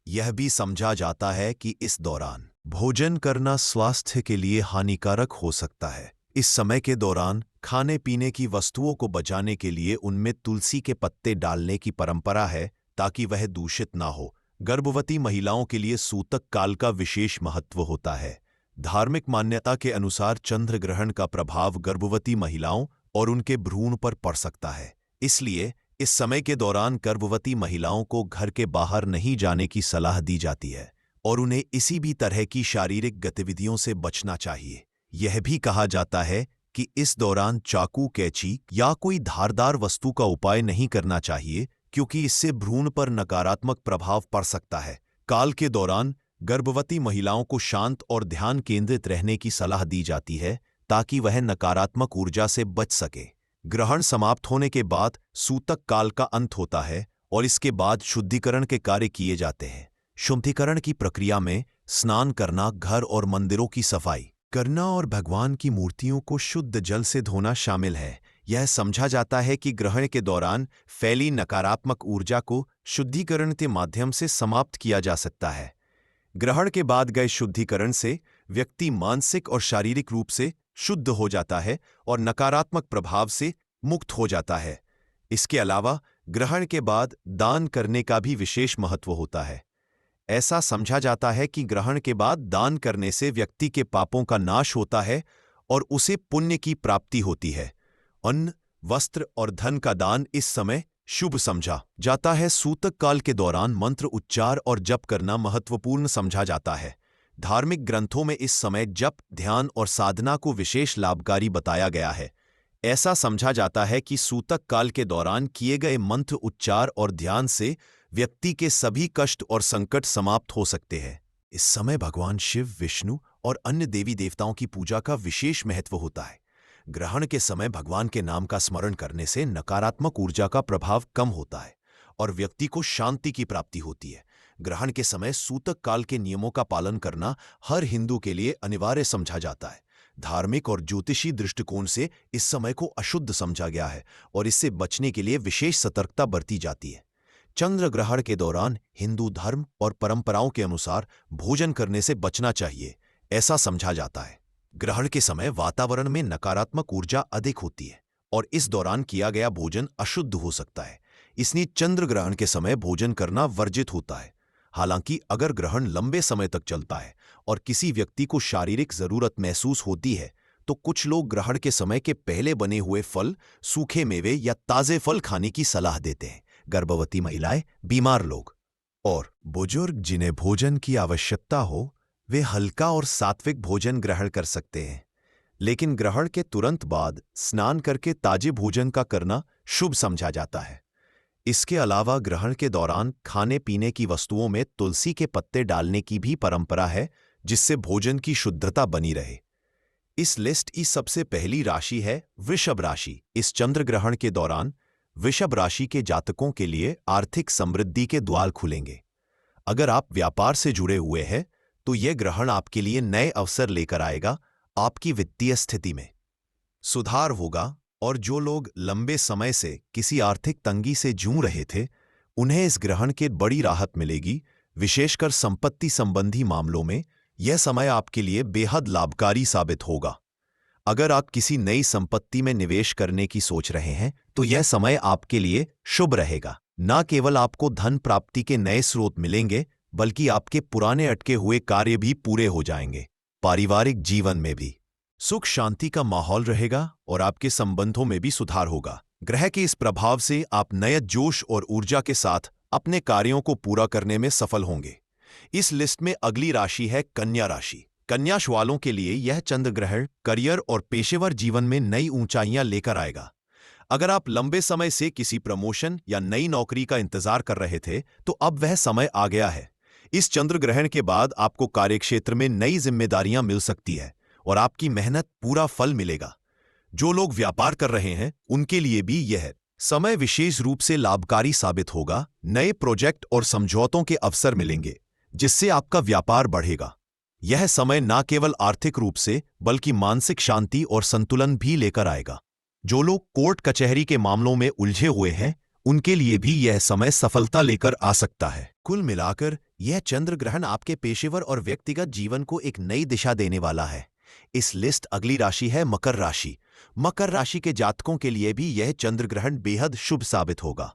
यह भी समझा जाता है कि इस दौरान भोजन करना स्वास्थ्य के लिए हानिकारक हो सकता है। इस समय के दौरान खाने पीने की वस्तुओं को बचाने के लिए उनमें तुलसी के पत्ते डालने की परंपरा है, ताकि वह दूषित ना हो। गर्भवती महिलाओं के लिए सूतक काल का विशेष महत्व होता है। धार्मिक मान्यता के अनुसार चंद्र ग्रहण का प्रभाव गर्भवती महिलाओं और उनके भ्रूण पर पड़ सकता है। इसलिए इस समय के दौरान गर्भवती महिलाओं को घर के बाहर नहीं जाने की सलाह दी जाती है और उन्हें इसी भी तरह की शारीरिक गतिविधियों से बचना चाहिए। यह भी कहा जाता है कि इस दौरान चाकू, कैंची या कोई धारदार वस्तु का उपाय नहीं करना चाहिए, क्योंकि इससे भ्रूण पर नकारात्मक प्रभाव पड़ सकता है। काल के दौरान गर्भवती महिलाओं को शांत और ध्यान केंद्रित रहने की सलाह दी जाती है, ताकि वह नकारात्मक ऊर्जा से बच सके। ग्रहण समाप्त होने के बाद सूतक काल का अंत होता है और इसके बाद शुद्धिकरण के कार्य किए जाते हैं। शुद्धिकरण की प्रक्रिया में स्नान करना, घर और मंदिरों की सफाई करना और भगवान की मूर्तियों को शुद्ध जल से धोना शामिल है। यह समझा जाता है कि ग्रहण के दौरान फैली नकारात्मक ऊर्जा को शुद्धिकरण के माध्यम से समाप्त किया जा सकता है। ग्रहण के बाद गए शुद्धिकरण से व्यक्ति मानसिक और शारीरिक रूप से शुद्ध हो जाता है और नकारात्मक प्रभाव से मुक्त हो जाता है। इसके अलावा ग्रहण के बाद दान करने का भी विशेष महत्व होता है। ऐसा समझा जाता है कि ग्रहण के बाद दान करने से व्यक्ति के पापों का नाश होता है और उसे पुण्य की प्राप्ति होती है। अन्न, वस्त्र और धन का दान इस समय शुभ समझा जाता है। सूतक काल के दौरान मंत्र उच्चार और जप करना महत्वपूर्ण समझा जाता है। धार्मिक ग्रंथों में इस समय जप, ध्यान और साधना को विशेष लाभकारी बताया गया है। ऐसा समझा जाता है कि सूतक काल के दौरान किए गए मंत्र उच्चार और ध्यान से व्यक्ति के सभी कष्ट और संकट समाप्त हो सकते हैं। इस समय भगवान शिव, विष्णु और अन्य देवी देवताओं की पूजा का विशेष महत्व होता है। ग्रहण के समय भगवान के नाम का स्मरण करने से नकारात्मक ऊर्जा का प्रभाव कम होता है और व्यक्ति को शांति की प्राप्ति होती है। ग्रहण के समय सूतक काल के नियमों का पालन करना हर हिंदू के लिए अनिवार्य समझा जाता है। धार्मिक और ज्योतिषी दृष्टिकोण से इस समय को अशुद्ध समझा गया है और इससे बचने के लिए विशेष सतर्कता बरती जाती है। चंद्र ग्रहण के दौरान हिंदू धर्म और परंपराओं के अनुसार भोजन करने से बचना चाहिए, ऐसा समझा जाता है। ग्रहण के समय वातावरण में नकारात्मक ऊर्जा अधिक होती है और इस दौरान किया गया भोजन अशुद्ध हो सकता है। इसलिए चंद्र ग्रहण के समय भोजन करना वर्जित होता है। हालांकि अगर ग्रहण लंबे समय तक चलता है और किसी व्यक्ति को शारीरिक जरूरत महसूस होती है, तो कुछ लोग ग्रहण के समय के पहले बने हुए फल, सूखे मेवे या ताजे फल खाने की सलाह देते हैं। गर्भवती महिलाएं, बीमार लोग और बुजुर्ग जिन्हें भोजन की आवश्यकता हो, वे हल्का और सात्विक भोजन ग्रहण कर सकते हैं। लेकिन ग्रहण के तुरंत बाद स्नान करके ताजे भोजन का करना शुभ समझा जाता है। इसके अलावा ग्रहण के दौरान खाने पीने की वस्तुओं में तुलसी के पत्ते डालने की भी परंपरा है, जिससे भोजन की शुद्धता बनी रहे। इस लिस्ट की सबसे पहली राशि है वृषभ राशि। इस चंद्र ग्रहण के दौरान वृषभ राशि के जातकों के लिए आर्थिक समृद्धि के द्वार खुलेंगे। अगर आप व्यापार से जुड़े हुए हैं तो यह ग्रहण आपके लिए नए अवसर लेकर आएगा। आपकी वित्तीय स्थिति में सुधार होगा और जो लोग लंबे समय से किसी आर्थिक तंगी से जूझ रहे थे, उन्हें इस ग्रहण के बड़ी राहत मिलेगी। विशेषकर संपत्ति संबंधी मामलों में यह समय आपके लिए बेहद लाभकारी साबित होगा। अगर आप किसी नई संपत्ति में निवेश करने की सोच रहे हैं तो यह समय आपके लिए शुभ रहेगा। न केवल आपको धन प्राप्ति के नए स्रोत मिलेंगे बल्कि आपके पुराने अटके हुए कार्य भी पूरे हो जाएंगे। पारिवारिक जीवन में भी सुख शांति का माहौल रहेगा और आपके संबंधों में भी सुधार होगा। ग्रह के इस प्रभाव से आप नए जोश और ऊर्जा के साथ अपने कार्यों को पूरा करने में सफल होंगे। इस लिस्ट में अगली राशि है कन्या राशि। कन्या राशि वालों के लिए यह चंद्र ग्रहण करियर और पेशेवर जीवन में नई ऊंचाइयां लेकर आएगा। अगर आप लंबे समय से किसी प्रमोशन या नई नौकरी का इंतजार कर रहे थे तो अब वह समय आ गया है। इस चंद्र ग्रहण के बाद आपको कार्यक्षेत्र में नई जिम्मेदारियां मिल सकती है और आपकी मेहनत पूरा फल मिलेगा। जो लोग व्यापार कर रहे हैं उनके लिए भी यह समय विशेष रूप से लाभकारी साबित होगा। नए प्रोजेक्ट और समझौतों के अवसर मिलेंगे जिससे आपका व्यापार बढ़ेगा। यह समय न केवल आर्थिक रूप से बल्कि मानसिक शांति और संतुलन भी लेकर आएगा। जो लोग कोर्ट कचहरी के मामलों में उलझे हुए हैं उनके लिए भी यह समय सफलता लेकर आ सकता है। कुल मिलाकर यह चंद्र ग्रहण आपके पेशेवर और व्यक्तिगत जीवन को एक नई दिशा देने वाला है। इस लिस्ट अगली राशि है मकर राशि। मकर राशि के जातकों के लिए भी यह चंद्र ग्रहण बेहद शुभ साबित होगा।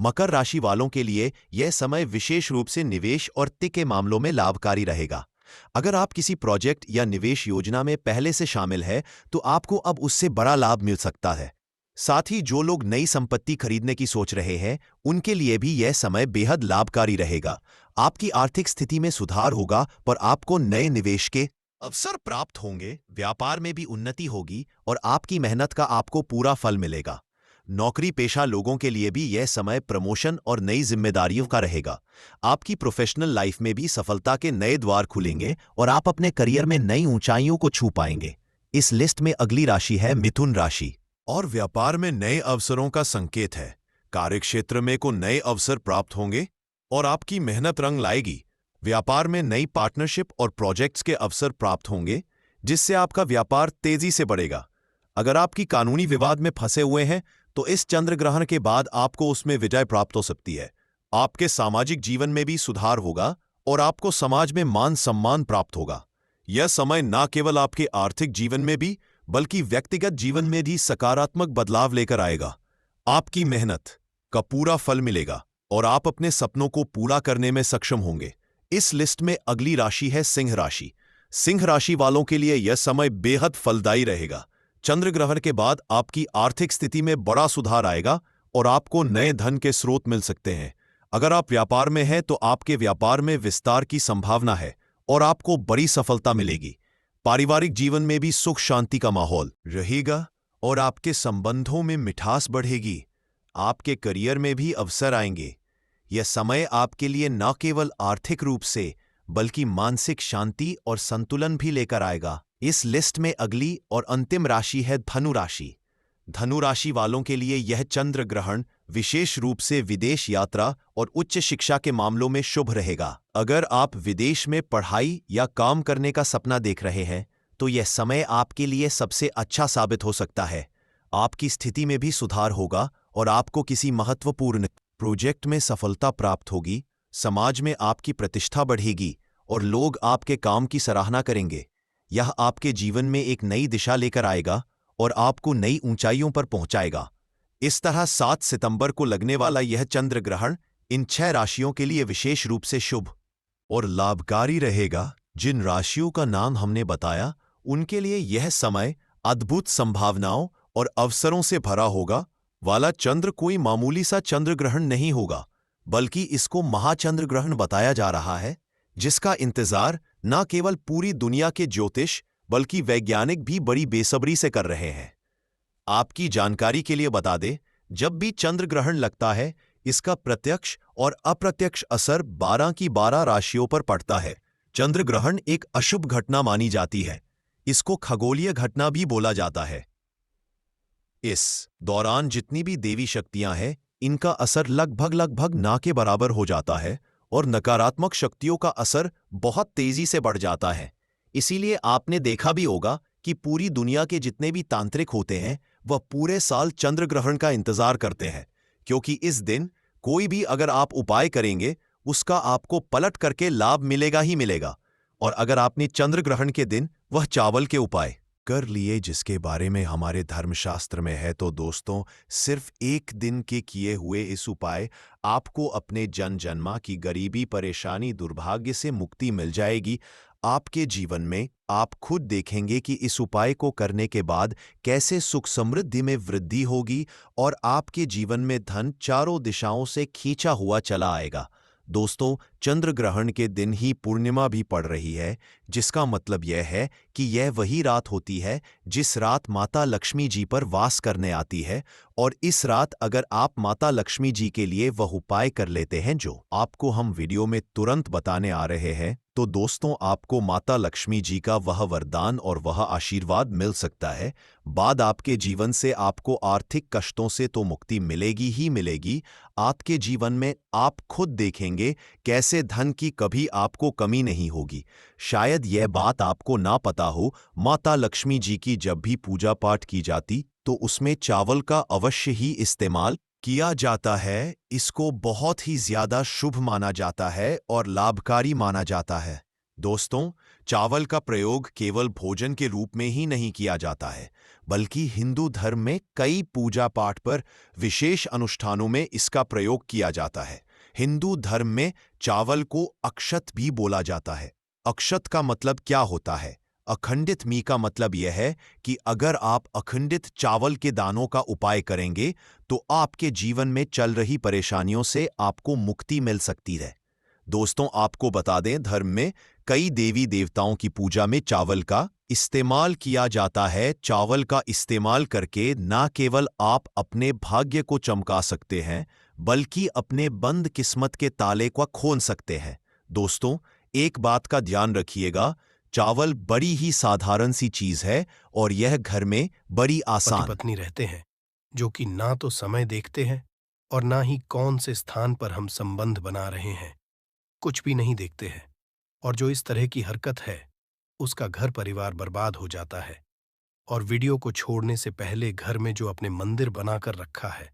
मकर राशि वालों के लिए यह समय विशेष रूप से निवेश और वित्त के मामलों में लाभकारी रहेगा। अगर आप किसी प्रोजेक्ट या निवेश योजना में पहले से शामिल है तो आपको अब उससे बड़ा लाभ मिल सकता है। साथ ही जो लोग नई संपत्ति खरीदने की सोच रहे हैं उनके लिए भी यह समय बेहद लाभकारी रहेगा। आपकी आर्थिक स्थिति में सुधार होगा पर आपको नए निवेश के अवसर प्राप्त होंगे। व्यापार में भी उन्नति होगी और आपकी मेहनत का आपको पूरा फल मिलेगा। नौकरी पेशा लोगों के लिए भी यह समय प्रमोशन और नई जिम्मेदारियों का रहेगा। आपकी प्रोफेशनल लाइफ में भी सफलता के नए द्वार खुलेंगे और आप अपने करियर में नई ऊंचाइयों को छू पाएंगे। इस लिस्ट में अगली राशि है मिथुन राशि और व्यापार में नए अवसरों का संकेत है। कार्यक्षेत्र में को नए अवसर प्राप्त होंगे और आपकी मेहनत रंग लाएगी। व्यापार में नई पार्टनरशिप और प्रोजेक्ट्स के अवसर प्राप्त होंगे जिससे आपका व्यापार तेजी से बढ़ेगा। अगर आपकी कानूनी विवाद में फंसे हुए हैं तो इस चंद्र ग्रहण के बाद आपको उसमें विजय प्राप्त हो सकती है। आपके सामाजिक जीवन में भी सुधार होगा और आपको समाज में मान सम्मान प्राप्त होगा। यह समय न केवल आपके आर्थिक जीवन में भी बल्कि व्यक्तिगत जीवन में भी सकारात्मक बदलाव लेकर आएगा। आपकी मेहनत का पूरा फल मिलेगा और आप अपने सपनों को पूरा करने में सक्षम होंगे। इस लिस्ट में अगली राशि है सिंह राशि। सिंह राशि वालों के लिए यह समय बेहद फलदायी रहेगा। चंद्र ग्रहण के बाद आपकी आर्थिक स्थिति में बड़ा सुधार आएगा और आपको नए धन के स्रोत मिल सकते हैं। अगर आप व्यापार में हैं तो आपके व्यापार में विस्तार की संभावना है और आपको बड़ी सफलता मिलेगी। पारिवारिक जीवन में भी सुख शांति का माहौल रहेगा और आपके संबंधों में मिठास बढ़ेगी। आपके करियर में भी अवसर आएंगे। यह समय आपके लिए न केवल आर्थिक रूप से बल्कि मानसिक शांति और संतुलन भी लेकर आएगा। इस लिस्ट में अगली और अंतिम राशि है धनु राशि। धनु राशि वालों के लिए यह चंद्र ग्रहण विशेष रूप से विदेश यात्रा और उच्च शिक्षा के मामलों में शुभ रहेगा। अगर आप विदेश में पढ़ाई या काम करने का सपना देख रहे हैं तो यह समय आपके लिए सबसे अच्छा साबित हो सकता है। आपकी स्थिति में भी सुधार होगा और आपको किसी महत्वपूर्ण प्रोजेक्ट में सफलता प्राप्त होगी। समाज में आपकी प्रतिष्ठा बढ़ेगी और लोग आपके काम की सराहना करेंगे। यह आपके जीवन में एक नई दिशा लेकर आएगा और आपको नई ऊंचाइयों पर पहुंचाएगा। इस तरह 7 सितंबर को लगने वाला यह चंद्र ग्रहण इन 6 राशियों के लिए विशेष रूप से शुभ और लाभकारी रहेगा। जिन राशियों का नाम हमने बताया उनके लिए यह समय अद्भुत संभावनाओं और अवसरों से भरा होगा। वाला चंद्र कोई मामूली सा चंद्र ग्रहण नहीं होगा बल्कि इसको महाचंद्र ग्रहण बताया जा रहा है, जिसका इंतजार न केवल पूरी दुनिया के ज्योतिष बल्कि वैज्ञानिक भी बड़ी बेसब्री से कर रहे हैं। आपकी जानकारी के लिए बता दें, जब भी चंद्र ग्रहण लगता है इसका प्रत्यक्ष और अप्रत्यक्ष असर 12 की 12 राशियों पर पड़ता है। चंद्र ग्रहण एक अशुभ घटना मानी जाती है। इसको खगोलीय घटना भी बोला जाता है। इस दौरान जितनी भी देवी शक्तियां हैं इनका असर लगभग ना के बराबर हो जाता है और नकारात्मक शक्तियों का असर बहुत तेजी से बढ़ जाता है। इसीलिए आपने देखा भी होगा कि पूरी दुनिया के जितने भी तांत्रिक होते हैं वह पूरे साल चंद्र ग्रहण का इंतजार करते हैं, क्योंकि इस दिन कोई भी अगर आप उपाय करेंगे उसका आपको पलट करके लाभ मिलेगा ही मिलेगा। और अगर आपने चंद्र ग्रहण के दिन वह चावल के उपाय कर लिए जिसके बारे में हमारे धर्मशास्त्र में है। तो दोस्तों, सिर्फ एक दिन के किए हुए इस उपाय आपको अपने जन जन्मा की गरीबी, परेशानी, दुर्भाग्य से मुक्ति मिल जाएगी। आपके जीवन में आप खुद देखेंगे कि इस उपाय को करने के बाद कैसे सुख समृद्धि में वृद्धि होगी और आपके जीवन में धन चारों दिशाओं से खींचा हुआ चला आएगा। दोस्तों, चंद्र ग्रहण के दिन ही पूर्णिमा भी पड़ रही है, जिसका मतलब यह है कि यह वही रात होती है जिस रात माता लक्ष्मी जी पर वास करने आती है। और इस रात अगर आप माता लक्ष्मी जी के लिए वह उपाय कर लेते हैं जो आपको हम वीडियो में तुरंत बताने आ रहे हैं, तो दोस्तों आपको माता लक्ष्मी जी का वह वरदान और वह आशीर्वाद मिल सकता है। बाद आपके जीवन से आपको आर्थिक कष्टों से तो मुक्ति मिलेगी ही मिलेगी, आपके जीवन में आप खुद देखेंगे कैसे धन की कभी आपको कमी नहीं होगी। शायद यह बात आपको ना पता हो, माता लक्ष्मी जी की जब भी पूजा पाठ की जाती तो उसमें चावल का अवश्य ही इस्तेमाल किया जाता है। इसको बहुत ही ज्यादा शुभ माना जाता है और लाभकारी माना जाता है। दोस्तों, चावल का प्रयोग केवल भोजन के रूप में ही नहीं किया जाता है, बल्कि हिंदू धर्म में कई पूजा पाठ पर विशेष अनुष्ठानों में इसका प्रयोग किया जाता है। हिंदू धर्म में चावल को अक्षत भी बोला जाता है। अक्षत का मतलब क्या होता है? अखंडित मी का मतलब यह है कि अगर आप अखंडित चावल के दानों का उपाय करेंगे तो आपके जीवन में चल रही परेशानियों से आपको मुक्ति मिल सकती है। दोस्तों, आपको बता दें, धर्म में कई देवी देवताओं की पूजा में चावल का इस्तेमाल किया जाता है। चावल का इस्तेमाल करके न केवल आप अपने भाग्य को चमका सकते हैं, बल्कि अपने बंद किस्मत के ताले को खोल सकते हैं। दोस्तों, एक बात का ध्यान रखिएगा, चावल बड़ी ही साधारण सी चीज है और यह घर में बड़ी पति आसान। पत्नी रहते हैं जो कि ना तो समय देखते हैं और ना ही कौन से स्थान पर हम संबंध बना रहे हैं, कुछ भी नहीं देखते हैं। और जो इस तरह की हरकत है उसका घर परिवार बर्बाद हो जाता है। और वीडियो को छोड़ने से पहले घर में जो अपने मंदिर बनाकर रखा है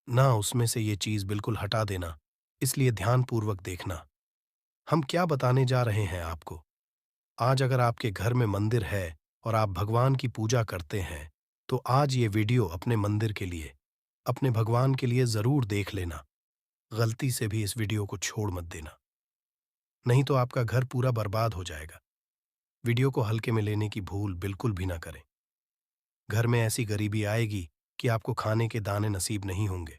ना, उसमें से ये चीज बिल्कुल हटा देना। इसलिए ध्यानपूर्वक देखना हम क्या बताने जा रहे हैं आपको। आज अगर आपके घर में मंदिर है और आप भगवान की पूजा करते हैं, तो आज ये वीडियो अपने मंदिर के लिए, अपने भगवान के लिए जरूर देख लेना। गलती से भी इस वीडियो को छोड़ मत देना, नहीं तो आपका घर पूरा बर्बाद हो जाएगा। वीडियो को हल्के में लेने की भूल बिल्कुल भी ना करें। घर में ऐसी गरीबी आएगी कि आपको खाने के दाने नसीब नहीं होंगे।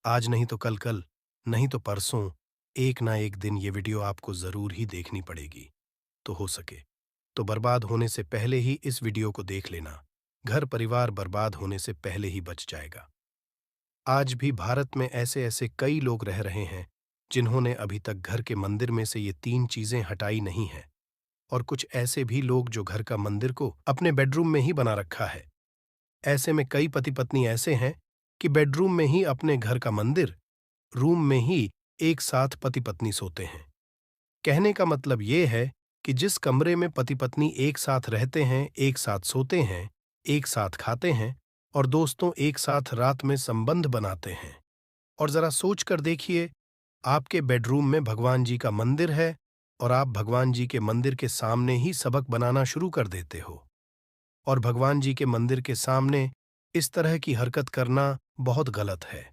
आज नहीं तो कल, कल नहीं तो परसों, एक ना एक दिन ये वीडियो आपको जरूर ही देखनी पड़ेगी। तो हो सके तो बर्बाद होने से पहले ही इस वीडियो को देख लेना। घर परिवार बर्बाद होने से पहले ही बच जाएगा। आज भी भारत में ऐसे ऐसे कई लोग रह रहे हैं जिन्होंने अभी तक घर के मंदिर में से ये 3 चीजें हटाई नहीं हैं। और कुछ ऐसे भी लोग जो घर का मंदिर को अपने बेडरूम में ही बना रखा है। ऐसे में कई पति पत्नी ऐसे हैं कि बेडरूम में ही अपने घर का मंदिर, रूम में ही एक साथ पति पत्नी सोते हैं। कहने का मतलब ये है कि जिस कमरे में पति पत्नी एक साथ रहते हैं, एक साथ सोते हैं, एक साथ खाते हैं और दोस्तों एक साथ रात में संबंध बनाते हैं, और जरा सोच कर देखिए, आपके बेडरूम में भगवान जी का मंदिर है और आप भगवान जी के मंदिर के सामने ही सबक बनाना शुरू कर देते हो। और भगवान जी के मंदिर के सामने इस तरह की हरकत करना बहुत गलत है।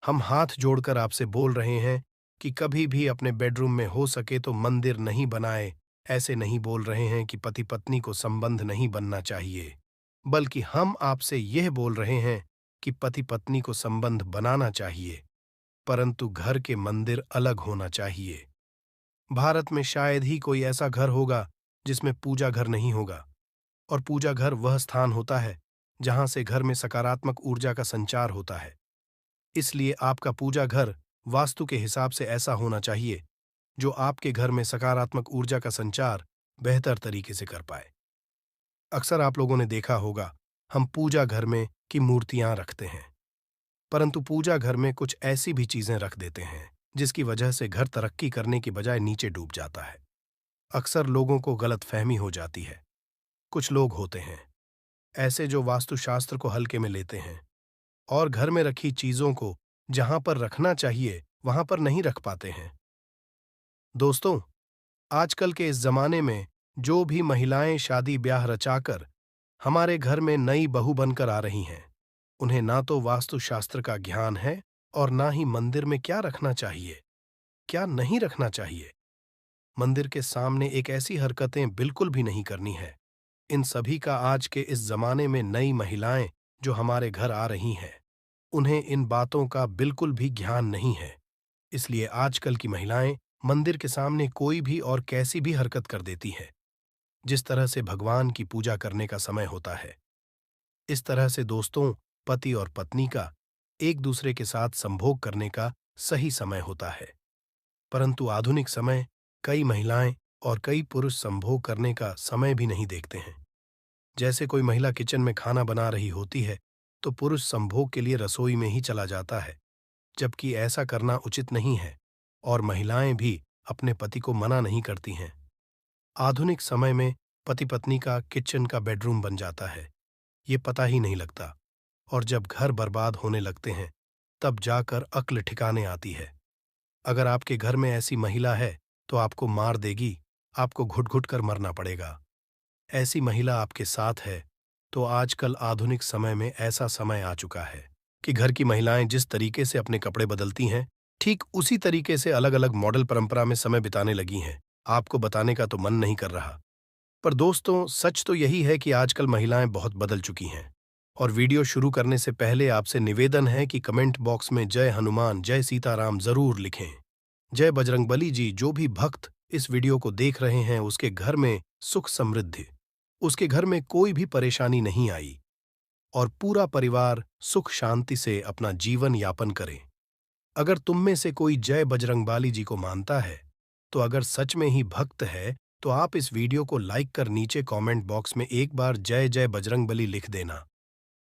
हम हाथ जोड़कर आपसे बोल रहे हैं कि कभी भी अपने बेडरूम में हो सके तो मंदिर नहीं बनाए। ऐसे नहीं बोल रहे हैं कि पति पत्नी को संबंध नहीं बनना चाहिए, बल्कि हम आपसे यह बोल रहे हैं कि पति पत्नी को संबंध बनाना चाहिए, परंतु घर के मंदिर अलग होना चाहिए। भारत में शायद ही कोई ऐसा घर होगा जिसमें पूजा घर नहीं होगा। और पूजा घर वह स्थान होता है जहां से घर में सकारात्मक ऊर्जा का संचार होता है। इसलिए आपका पूजा घर वास्तु के हिसाब से ऐसा होना चाहिए जो आपके घर में सकारात्मक ऊर्जा का संचार बेहतर तरीके से कर पाए। अक्सर आप लोगों ने देखा होगा, हम पूजा घर में की मूर्तियां रखते हैं, परंतु पूजा घर में कुछ ऐसी भी चीजें रख देते हैं जिसकी वजह से घर तरक्की करने की बजाय नीचे डूब जाता है। अक्सर लोगों को गलतफहमी हो जाती है। कुछ लोग होते हैं ऐसे जो वास्तुशास्त्र को हल्के में लेते हैं और घर में रखी चीजों को जहां पर रखना चाहिए वहां पर नहीं रख पाते हैं। दोस्तों, आजकल के इस जमाने में जो भी महिलाएं शादी ब्याह रचाकर हमारे घर में नई बहू बनकर आ रही हैं। उन्हें ना तो वास्तुशास्त्र का ज्ञान है और ना ही मंदिर में क्या रखना चाहिए, क्या नहीं रखना चाहिए। मंदिर के सामने एक ऐसी हरकतें बिल्कुल भी नहीं करनी है। इन सभी का आज के इस जमाने में नई महिलाएं जो हमारे घर आ रही हैं, उन्हें इन बातों का बिल्कुल भी ज्ञान नहीं है। इसलिए आजकल की महिलाएं मंदिर के सामने कोई भी और कैसी भी हरकत कर देती हैं। जिस तरह से भगवान की पूजा करने का समय होता है, इस तरह से दोस्तों, पति और पत्नी का एक दूसरे के साथ संभोग करने का सही समय होता है। परंतु आधुनिक समय कई महिलाएं और कई पुरुष संभोग करने का समय भी नहीं देखते हैं। जैसे कोई महिला किचन में खाना बना रही होती है तो पुरुष संभोग के लिए रसोई में ही चला जाता है, जबकि ऐसा करना उचित नहीं है और महिलाएं भी अपने पति को मना नहीं करती हैं। आधुनिक समय में पति पत्नी का किचन का बेडरूम बन जाता है, ये पता ही नहीं लगता, और जब घर बर्बाद होने लगते हैं तब जाकर अक्ल ठिकाने आती है। अगर आपके घर में ऐसी महिला है तो आपको मार देगी, आपको घुट-घुट कर मरना पड़ेगा। ऐसी महिला आपके साथ है तो आजकल आधुनिक समय में ऐसा समय आ चुका है कि घर की महिलाएं जिस तरीके से अपने कपड़े बदलती हैं, ठीक उसी तरीके से अलग-अलग मॉडल परंपरा में समय बिताने लगी हैं। आपको बताने का तो मन नहीं कर रहा। पर दोस्तों, सच तो यही है कि आजकल महिलाएं बहुत बदल चुकी हैं। और वीडियो शुरू करने से पहले आपसे निवेदन है कि कमेंट बॉक्स में जय हनुमान, जय सीताराम जरूर लिखें। जय बजरंगबली जी। जो भी भक्त इस वीडियो को देख रहे हैं उसके घर में सुख समृद्धि, उसके घर में कोई भी परेशानी नहीं आई और पूरा परिवार सुख शांति से अपना जीवन यापन करे। अगर तुम में से कोई जय बजरंगबली जी को मानता है तो अगर सच में ही भक्त है तो आप इस वीडियो को लाइक कर नीचे कमेंट बॉक्स में एक बार जय जय बजरंगबली लिख देना।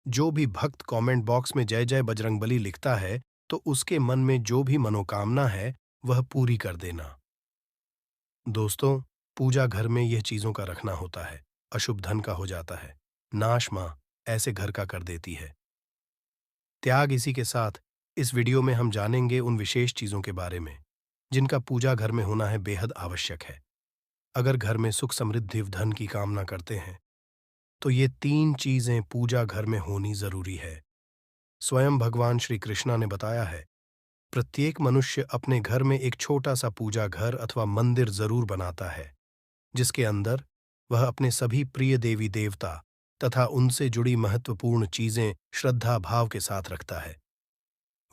जो भी भक्त कमेंट बॉक्स में जय जय बजरंगबली लिखता है तो उसके मन में जो भी मनोकामना है वह पूरी कर देना। दोस्तों, पूजा घर में यह चीजों का रखना होता है, अशुभ धन का हो जाता है, नाश मां ऐसे घर का कर देती है। त्याग। इसी के साथ इस वीडियो में हम जानेंगे उन विशेष चीजों के बारे में जिनका पूजा घर में होना है बेहद आवश्यक है। अगर घर में सुख समृद्धि धन की कामना करते हैं तो ये 3 चीजें पूजा घर में होनी जरूरी है। स्वयं भगवान श्री कृष्णा ने बताया है, प्रत्येक मनुष्य अपने घर में एक छोटा सा पूजा घर अथवा मंदिर जरूर बनाता है, जिसके अंदर वह अपने सभी प्रिय देवी देवता तथा उनसे जुड़ी महत्वपूर्ण चीजें श्रद्धा भाव के साथ रखता है।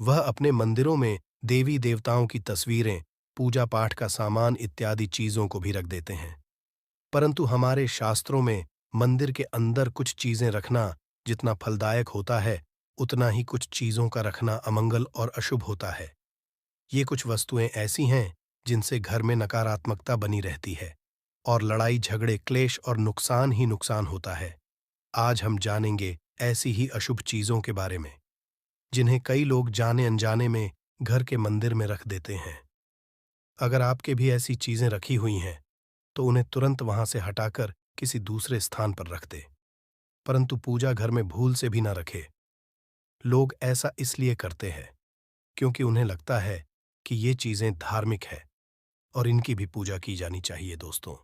वह अपने मंदिरों में देवी देवताओं की तस्वीरें, पूजा पाठ का सामान इत्यादि चीजों को भी रख देते हैं। परंतु हमारे शास्त्रों में मंदिर के अंदर कुछ चीजें रखना जितना फलदायक होता है, उतना ही कुछ चीजों का रखना अमंगल और अशुभ होता है। ये कुछ वस्तुएं ऐसी हैं जिनसे घर में नकारात्मकता बनी रहती है और लड़ाई झगड़े क्लेश और नुकसान ही नुकसान होता है। आज हम जानेंगे ऐसी ही अशुभ चीजों के बारे में जिन्हें कई लोग जाने अनजाने में घर के मंदिर में रख देते हैं। अगर आपके भी ऐसी चीजें रखी हुई हैं तो उन्हें तुरंत वहां से हटाकर किसी दूसरे स्थान पर रख दे, परंतु पूजा घर में भूल से भी न रखे। लोग ऐसा इसलिए करते हैं क्योंकि उन्हें लगता है कि ये चीजें धार्मिक है और इनकी भी पूजा की जानी चाहिए। दोस्तों,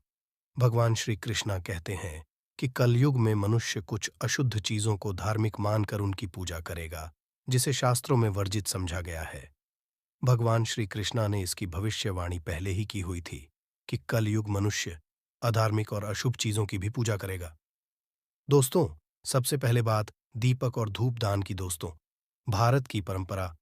भगवान श्री कृष्णा कहते हैं कि कलयुग में मनुष्य कुछ अशुद्ध चीजों को धार्मिक मानकर उनकी पूजा करेगा, जिसे शास्त्रों में वर्जित समझा गया है। भगवान श्री कृष्णा ने इसकी भविष्यवाणी पहले ही की हुई थी कि कलयुग मनुष्य अधार्मिक और अशुभ चीजों की भी पूजा करेगा। दोस्तों, सबसे पहले बात दीपक और धूप दान की। दोस्तों, भारत की परंपरा